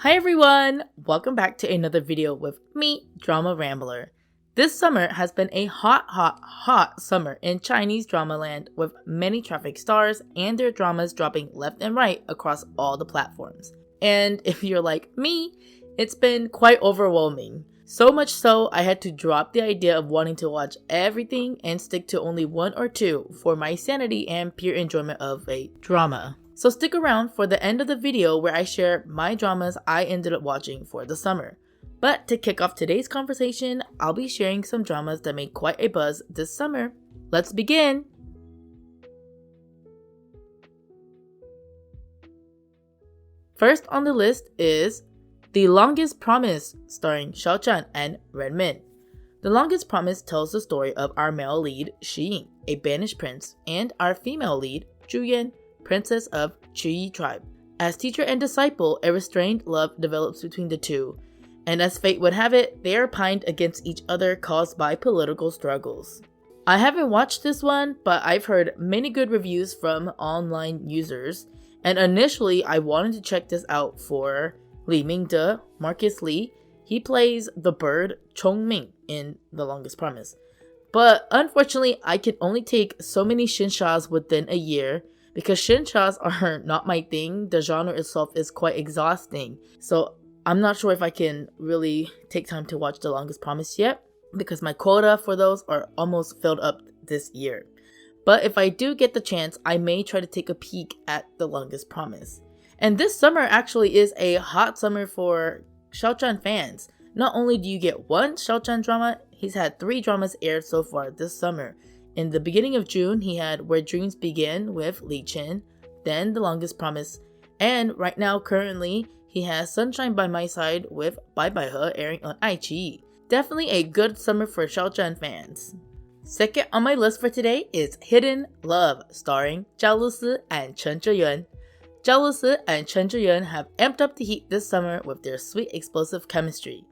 Hi everyone! Welcome back to another video with me, Drama Rambler. This summer has been a hot summer in Chinese drama land with many traffic stars and their dramas dropping left and right across all the platforms. And if you're like me, it's been quite overwhelming. So much so, I had to drop the idea of wanting to watch everything and stick to only one or two for my sanity and pure enjoyment of a drama. So stick around for the end of the video where I share my dramas I ended up watching for the summer. But to kick off today's conversation, I'll be sharing some dramas that made quite a buzz this summer. Let's begin! First on the list is The Longest Promise, starring Xiao Zhan and Ren Min. The Longest Promise tells the story of our male lead, Xu Ying, a banished prince, and our female lead, Zhu Yan, princess of Qi tribe. As teacher and disciple, a restrained love develops between the two, and as fate would have it, they are pinned against each other caused by political struggles. I haven't watched this one, but I've heard many good reviews from online users, and initially I wanted to check this out for Li Mingde, Marcus Lee. He plays the bird Chong Ming in The Longest Promise. But unfortunately, I can only take so many shinshas within a year, because shinshas are not my thing. The genre itself is quite exhausting. So I'm not sure if I can really take time to watch The Longest Promise yet, because my quota for those are almost filled up this year. But if I do get the chance, I may try to take a peek at The Longest Promise. And this summer actually is a hot summer for Xiao Zhan fans. Not only do you get one Xiao Zhan drama, he's had 3 dramas aired so far this summer. In the beginning of June, he had Where Dreams Begin with Li Chen, then The Longest Promise, and right now, currently, he has Sunshine by My Side with Bai Bai He airing on iQIYI. Definitely a good summer for Xiao Zhan fans. Second on my list for today is Hidden Love, starring Zhao Lusi and Chen Zheyuan. Zhao Lusi and Chen Zheyuan have amped up the heat this summer with their sweet explosive chemistry.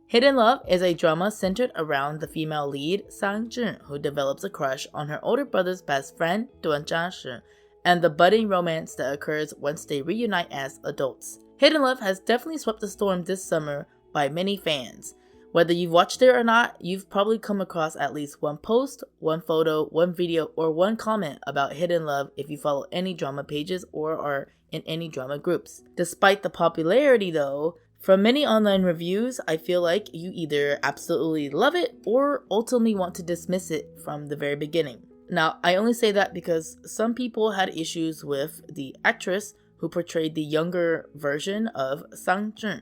Hidden Love is a drama centered around the female lead, Sang Zhi, who develops a crush on her older brother's best friend, Duan Zhashi, and the budding romance that occurs once they reunite as adults. Hidden Love has definitely swept the storm this summer by many fans. Whether you've watched it or not, you've probably come across at least one post, one photo, one video, or one comment about Hidden Love if you follow any drama pages or are in any drama groups. Despite the popularity though, from many online reviews, I feel like you either absolutely love it or ultimately want to dismiss it from the very beginning. Now, I only say that because some people had issues with the actress who portrayed the younger version of Sang Zhi.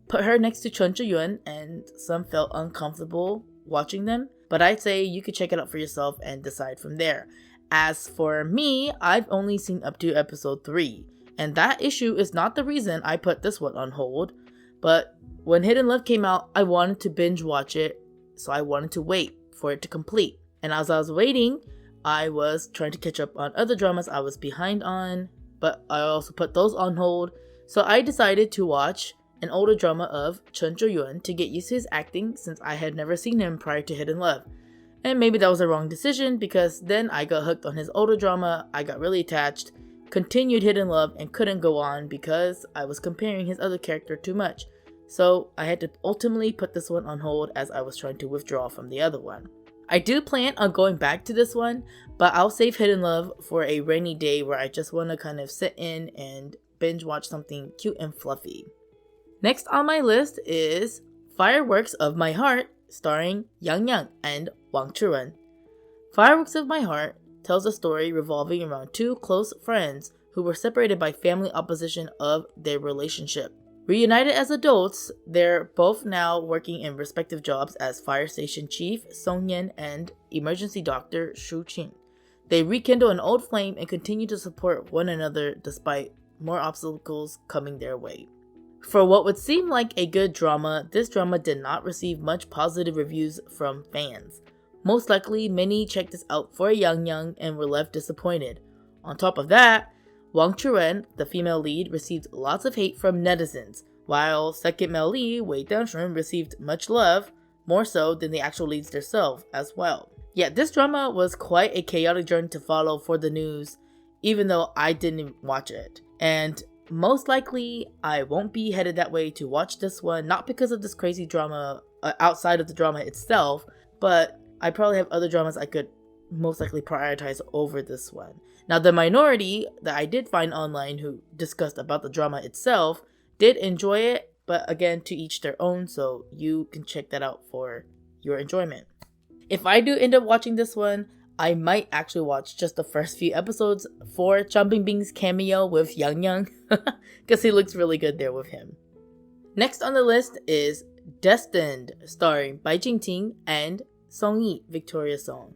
Put her next to Chen Zheyuan, and some felt uncomfortable watching them, but I'd say you could check it out for yourself and decide from there. As for me, I've only seen up to episode 3, and that issue is not the reason I put this one on hold. But when Hidden Love came out, I wanted to binge watch it, so I wanted to wait for it to complete. And as I was waiting, I was trying to catch up on other dramas I was behind on, but I also put those on hold. So I decided to watch an older drama of Chen Zheyuan to get used to his acting, since I had never seen him prior to Hidden Love. And maybe that was a wrong decision, because then I got hooked on his older drama, I got really attached, continued Hidden Love, and couldn't go on because I was comparing his other character too much. So I had to ultimately put this one on hold as I was trying to withdraw from the other one. I do plan on going back to this one, but I'll save Hidden Love for a rainy day where I just want to kind of sit in and binge watch something cute and fluffy. Next on my list is Fireworks of My Heart, starring Yang Yang and Wang Churen. Fireworks of My Heart tells a story revolving around 2 close friends who were separated by family opposition of their relationship. Reunited as adults, they're both now working in respective jobs as fire station chief Song Yan and emergency doctor Shu Qing. They rekindle an old flame and continue to support one another despite more obstacles coming their way. For what would seem like a good drama, this drama did not receive much positive reviews from fans. Most likely, many checked this out for Yang Yang and were left disappointed. On top of that, Wang Churen, the female lead, received lots of hate from netizens, while second male lead, Wei Danshun, received much love, more so than the actual leads themselves as well. Yet this drama was quite a chaotic journey to follow for the news, even though I didn't watch it. And most likely I won't be headed that way to watch this one, not because of this crazy drama outside of the drama itself, but I probably have other dramas I could most likely prioritize over this one. Now, the minority that I did find online who discussed about the drama itself did enjoy it, but again, to each their own, so you can check that out for your enjoyment. If I do end up watching this one, I might actually watch just the first few episodes for Zhang Bingbing's cameo with Yang Yang, because he looks really good there with him. Next on the list is Destined, starring Bai Jingting and Song Yi, Victoria Song.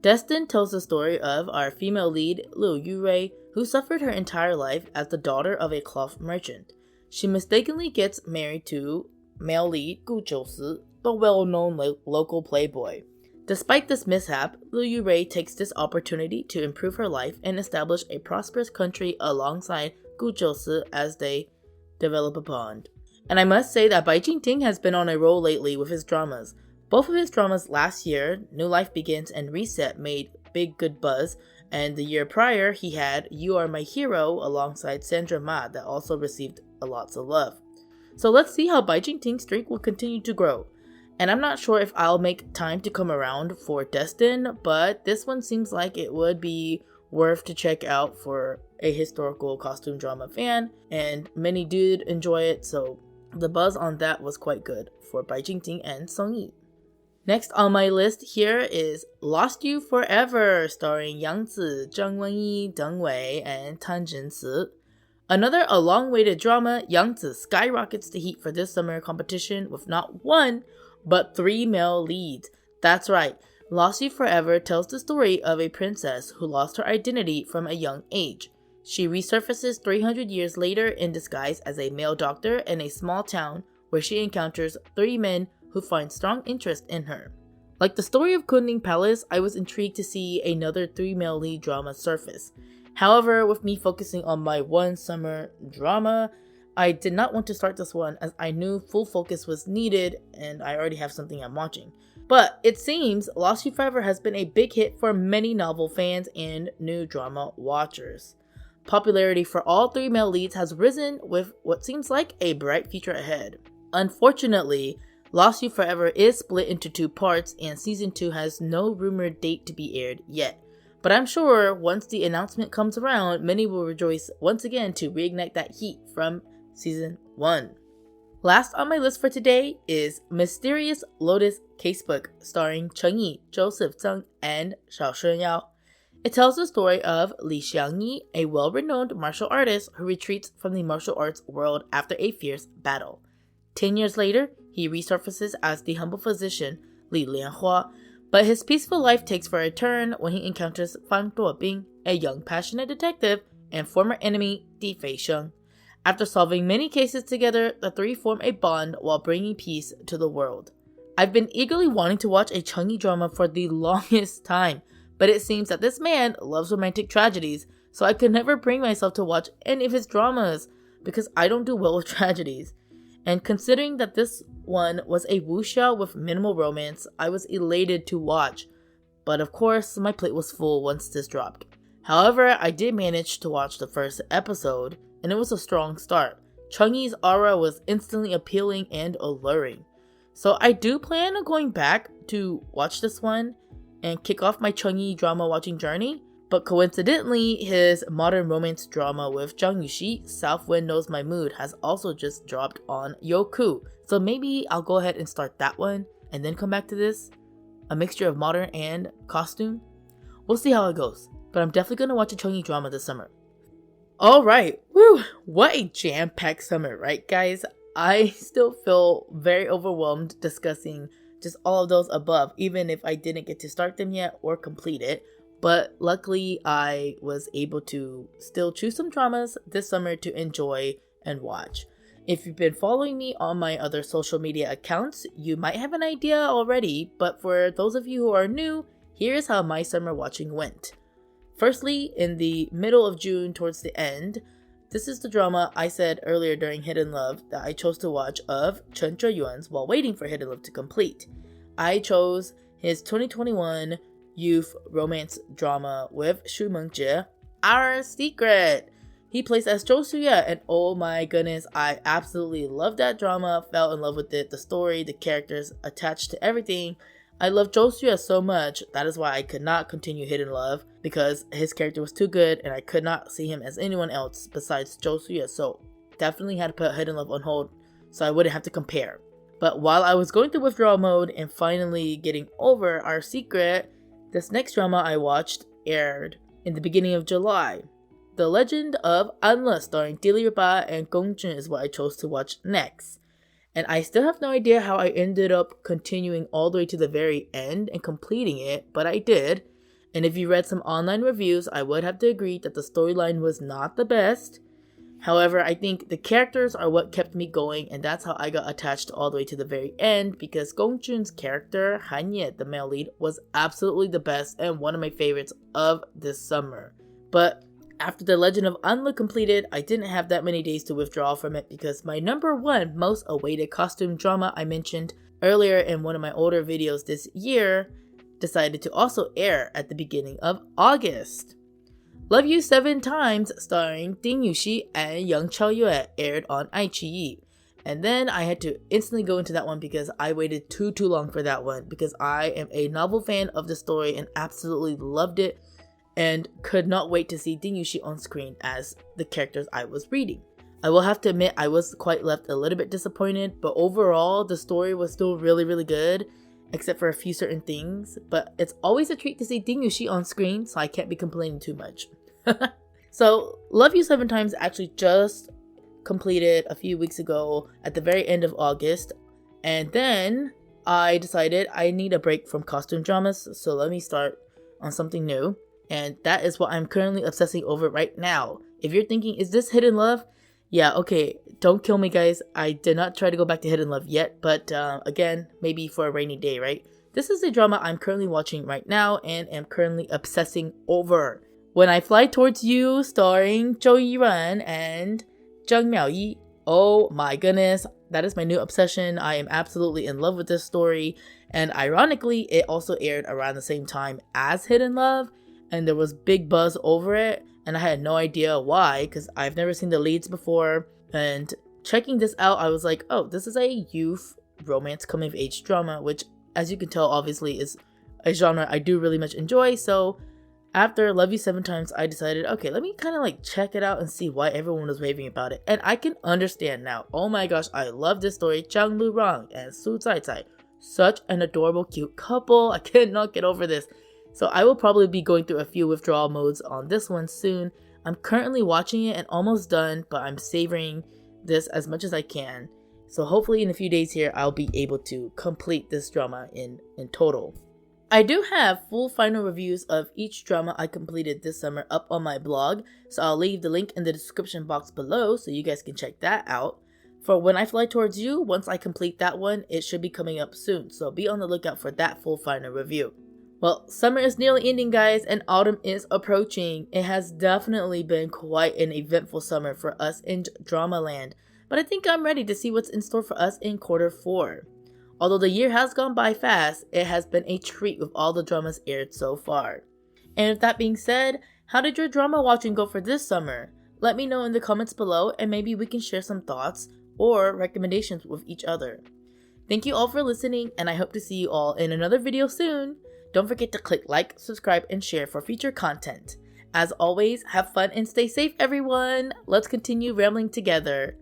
Destined tells the story of our female lead, Liu Yurui, who suffered her entire life as the daughter of a cloth merchant. She mistakenly gets married to male lead Gu Jiusi, the well-known local playboy. Despite this mishap, Liu Yurui takes this opportunity to improve her life and establish a prosperous country alongside Gu Jiusi as they develop a bond. And I must say that Bai Jingting has been on a roll lately with his dramas. Both of his dramas last year, New Life Begins and Reset, made big good buzz, and the year prior he had You Are My Hero alongside Sandra Ma that also received lots of love. So let's see how Bai Jingting's streak will continue to grow. And I'm not sure if I'll make time to come around for Destined, but this one seems like it would be worth to check out for a historical costume drama fan, and many did enjoy it, so the buzz on that was quite good for Bai Jingting and Song Yi. Next on my list here is Lost You Forever, starring Yang Zi, Zhang Wenyi, Deng Wei, and Tan Jinsi. Another long-awaited drama, Yang Zi skyrockets the heat for this summer competition with not one, but 3 male leads. That's right, Lost You Forever tells the story of a princess who lost her identity from a young age. She resurfaces 300 years later in disguise as a male doctor in a small town where she encounters 3 men who find strong interest in her. Like the story of Kunming Palace, I was intrigued to see another 3 male lead drama surface. However, with me focusing on my one summer drama, I did not want to start this one as I knew full focus was needed and I already have something I'm watching. But it seems Lost You Forever has been a big hit for many novel fans and new drama watchers. Popularity for all 3 male leads has risen with what seems like a bright future ahead. Unfortunately, Lost You Forever is split into 2 parts and season 2 has no rumored date to be aired yet. But I'm sure once the announcement comes around, many will rejoice once again to reignite that heat from season 1. Last on my list for today is Mysterious Lotus Casebook, starring Cheng Yi, Joseph Zheng, and Shao Shenyao. It tells the story of Li Xiangyi, a well-renowned martial artist who retreats from the martial arts world after a fierce battle. 10 years later, he resurfaces as the humble physician Li Lianhua, but his peaceful life takes for a turn when he encounters Fan Duobing, a young passionate detective, and former enemy Di Feisheng. After solving many cases together, the 3 form a bond while bringing peace to the world. I've been eagerly wanting to watch a Cheng Yi drama for the longest time, but it seems that this man loves romantic tragedies, so I could never bring myself to watch any of his dramas because I don't do well with tragedies. And considering that this one was a wuxia with minimal romance, I was elated to watch. But of course, my plate was full once this dropped. However, I did manage to watch the first episode, and it was a strong start. Cheng Yi's aura was instantly appealing and alluring. So I do plan on going back to watch this one and kick off my Cheng Yi drama watching journey. But coincidentally, his modern romance drama with Zhang Yuxi, South Wind Knows My Mood, has also just dropped on Youku. So maybe I'll go ahead and start that one and then come back to this. A mixture of modern and costume. We'll see how it goes. But I'm definitely going to watch a Cheng Yi drama this summer. Alright, woo! What a jam-packed summer, right guys? I still feel very overwhelmed discussing just all of those above, even if I didn't get to start them yet or complete it. But luckily, I was able to still choose some dramas this summer to enjoy and watch. If you've been following me on my other social media accounts, you might have an idea already, but for those of you who are new, here's how my summer watching went. Firstly, in the middle of June towards the end, this is the drama I said earlier during Hidden Love that I chose to watch of Chen Zheyuan's while waiting for Hidden Love to complete. I chose his 2021 youth romance drama with Shu Mengzhi, Our Secret. He plays as Jo Soo-ya, and oh my goodness, I absolutely love that drama, fell in love with it, the story, the characters, attached to everything. I love Jo Soo-ya so much, that is why I could not continue Hidden Love, because his character was too good and I could not see him as anyone else besides Jo Soo-ya, so definitely had to put Hidden Love on hold so I wouldn't have to compare. But while I was going through withdrawal mode and finally getting over our secret, this next drama I watched aired in the beginning of July. The Legend of Anla starring Dilirba and Gongjun is what I chose to watch next. And I still have no idea how I ended up continuing all the way to the very end and completing it, but I did. And if you read some online reviews, I would have to agree that the storyline was not the best. However, I think the characters are what kept me going, and that's how I got attached all the way to the very end, because Gongjun's character, Han-ye, the male lead, was absolutely the best and one of my favorites of this summer. But after The Legend of Anla completed, I didn't have that many days to withdraw from it because my number one most awaited costume drama I mentioned earlier in one of my older videos this year decided to also air at the beginning of August. Love You 7 Times starring Ding Yuxi and Yang Chaoyue aired on iQIYI. And then I had to instantly go into that one because I waited too long for that one because I am a novel fan of the story and absolutely loved it and could not wait to see Ding Yuxi on screen as the characters I was reading. I will have to admit I was quite left a little bit disappointed, but overall the story was still really good, except for a few certain things. But it's always a treat to see Ding Yuxi on screen, so I can't be complaining too much. So Love You 7 Times actually just completed a few weeks ago at the very end of August, and then I decided I need a break from costume dramas, so let me start on something new. And that is what I'm currently obsessing over right now. If you're thinking, is this Hidden Love? Yeah, okay, don't kill me guys. I did not try to go back to Hidden Love yet, but again, maybe for a rainy day, right? This is a drama I'm currently watching right now and am currently obsessing over. When I Fly Towards You, starring Zhou Yiran and Zhang Miaoyi. Oh my goodness, that is my new obsession. I am absolutely in love with this story. And ironically, it also aired around the same time as Hidden Love. And there was big buzz over it, and I had no idea why because I've never seen the leads before. And checking this out, I was like, oh, this is a youth romance coming of age drama, which as you can tell obviously is a genre I do really much enjoy. So after Love You 7 Times, I decided, okay, let me kind of like check it out and see why everyone was raving about it. And I can understand now. Oh my gosh, I love this story. Zhang Lu-rang and Su Caicai, such an adorable cute couple. I cannot get over this. So I will probably be going through a few withdrawal modes on this one soon. I'm currently watching it and almost done, but I'm savoring this as much as I can. So hopefully in a few days here, I'll be able to complete this drama in total. I do have full final reviews of each drama I completed this summer up on my blog, so I'll leave the link in the description box below so you guys can check that out. For When I Fly Towards You, once I complete that one, it should be coming up soon, so be on the lookout for that full final review. Well, summer is nearly ending guys and autumn is approaching. It has definitely been quite an eventful summer for us in drama land, but I think I'm ready to see what's in store for us in quarter 4. Although the year has gone by fast, it has been a treat with all the dramas aired so far. And with that being said, how did your drama watching go for this summer? Let me know in the comments below and maybe we can share some thoughts or recommendations with each other. Thank you all for listening and I hope to see you all in another video soon. Don't forget to click like, subscribe, and share for future content. As always, have fun and stay safe everyone! Let's continue rambling together.